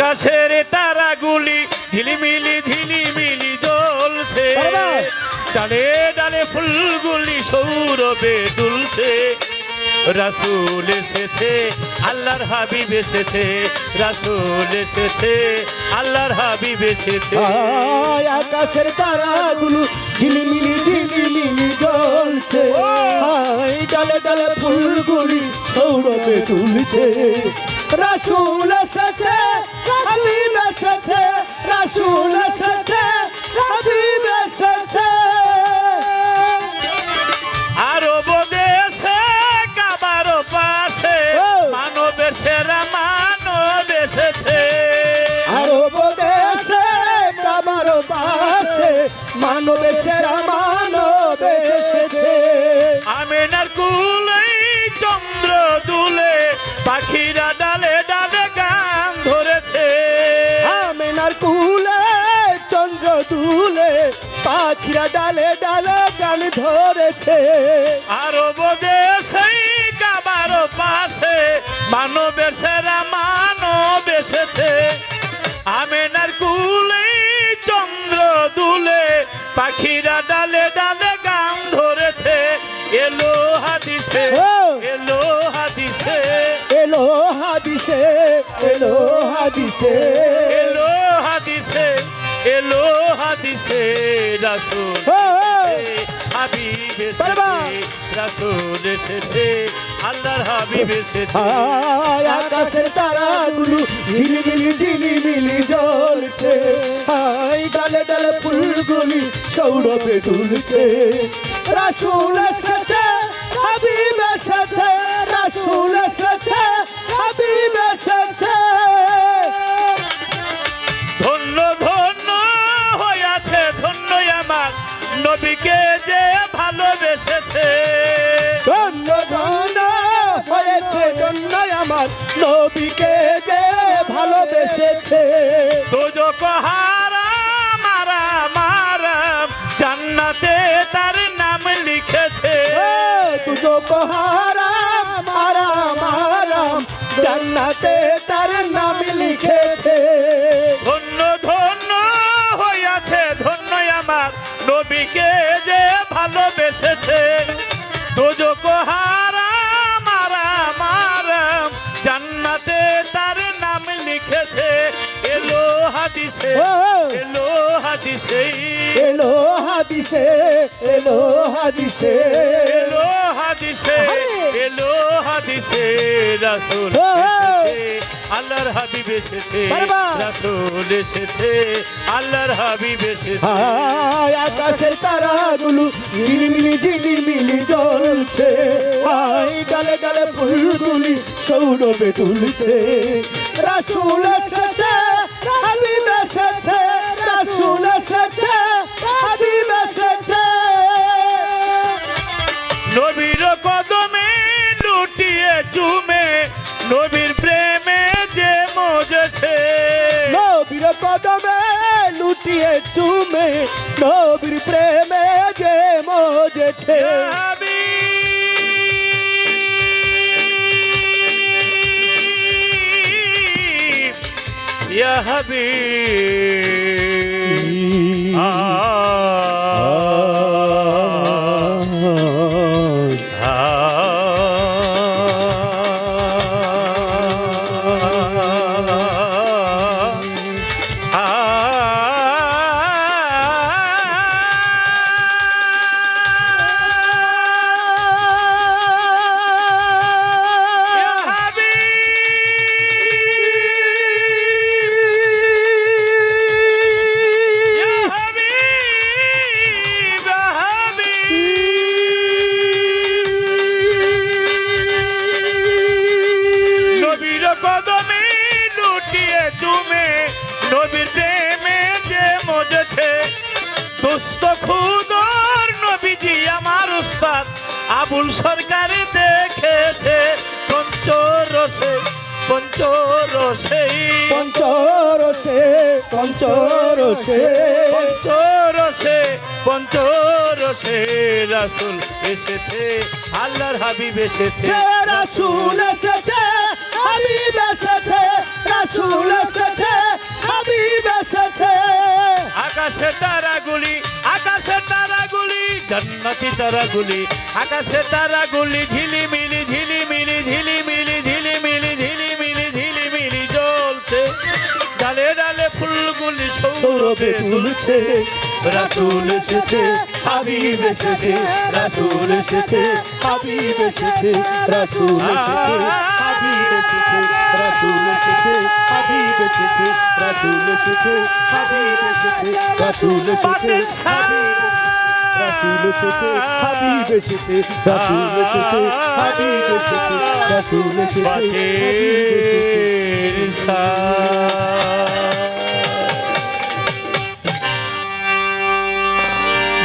আকাশের তারাগুলি ঝিলিমিলি ঝিলিমিলি জ্বলছে, ডালে ডালে ফুলগুলি সৌরভে দুলছে। রাসূল এসেছে, আল্লাহর হাবিব এসেছে, রাসূল এসেছে, আল্লাহর হাবিব এসেছে। আকাশের তারাগুলো ঝিলিমিলি ঝিলিমিলি জ্বলছে, ডালে ডালে ফুলগুলি সৌরভে দুলছে। রাসূল এসেছে, হাবিব এসেছে, রাসূল এসেছে, হাবিব এসেছে। আরব দেশে কাবার পাশে মানবের সেরা মানব এসেছে। আরব দেশে কাবার পাশে মানবের সেরা মানব এসেছে। আমিনার কুলে চন্দ্র দুলে পাখিরা ডালে ডালে গান ধরেছে। আমিনার কুলে চন্দ্র দুলে পাখিরা ডালে ডালে গান ধরেছে। আরব দেশে কাবার পাশে মানবের সেরা মানব এসেছে। আমিনার কুলে চন্দ্র দুলে পাখিরা ডালে ডালে গান ধরেছে। এলো হাদিসে, এলো হাদিসে, এলো হাদিসে, এলো হাদিসে, এলো হাদিসে, এলো হাদিসে। রাসূল হাবিব এসেছে, রাসূল এসেছে, আল্লাহর হাবিব এসেছে। আকাশের তারাগুলো ঝিলিমিলি ঝিলিমিলি জ্বলছে, ডালে ডালে ফুলগুলি সৌরভে দুলছে। রাসূল এসেছে, হাবিব এসেছে, রাসূল এসেছে, হাবিব এসেছে। ধন্য ধন্য হয়েছে, ধন্য আমার নবীকে যে ভালোবেসেছে। ধন্য ধন্য হয়েছে, ধন্য আমার নবীকে যে ভালোবেসেছে। দোজখ হারাম হারাম হারাম জান্নাতে তার নাম লিখেছে। দুজখ হারাম হারাম হারাম জান্নাতে তার নাম লিখেছে। ধন্য ধন্য হয়েছে, ধন্য আমার নবীকে যে ভালোবেসেছে। দোজখ হারাম হারাম হারাম জান্নাতে তার নাম লিখেছে। এলো হাদিসে, এলো হাদিসে, এলো হাদিসে, এলো হাদিসে, এলো হাদিসে, এলো হাদিসে। রাসূল এসেছে, আল্লাহর হাবিব এসেছে, রাসূল এসেছে, আল্লাহর হাবিব এসেছে। আকাশের তারাগুলো ঝিলিমিলি ঝিলিমিলি জ্বলছে, ডালে ডালে ফুলগুলি সৌরভে তুলছে। রাসূল এসেছে, হাবিব এসেছে, রাসূল এসেছে, হাবিব এসেছে। নবীর কদমে লুটিয়ে চুমে নবীর প্রেমে যে মজেছে। নবীর কদমে লুটিয়ে চুমে নবীর প্রেমে যে মজেছে। ইয়া হাবিব কদমে লুটিয়ে চুমে নবীর প্রেমে যে মজেছে। দুস্থ খুদর নবীজি আমার উস্তাদ আবুল সরকার দেখেছে। পঞ্চরসে পঞ্চরসে পঞ্চরসে পঞ্চরসে পঞ্চরসে পঞ্চরসে রাসূল এসেছে, আল্লাহর হাবিব এসেছে। রাসূল এসেছে, হাবিব এসেছে, রাসূল এসেছে, আকাশে তারাগুলি, আকাশে তারাগুলি, জান্নাতি তারাগুলি, আকাশে তারাগুলি ঝিলিমিলি ঝিলিমিলি ঝিলিমিলি ঝিলিমিলি ঝিলিমিলি ঝিলিমিলি জ্বলছে। ডালে ডালে ফুলগুলি সৌরভে সৌরভে দুলছে, রাসূল এসেছে, হাবিব এসেছে, রাসূল এসেছে, হাবিব এসেছে, রাসূল এসেছে, হাবিব এসেছে, রাসূল এসেছে, হাবিব এসেছে, রাসূল এসেছে, হাবিব এসেছে, রাসূল এসেছে, রাসূল এসেছে, হাবিব এসেছে, রাসূল এসেছে, হাবিব এসেছে, রাসূল এসেছে, হাবিব এসেছে।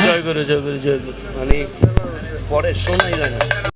জয় গুরু জয় গুরু জয় গুরু। মানে পরে শোনাই যায় না।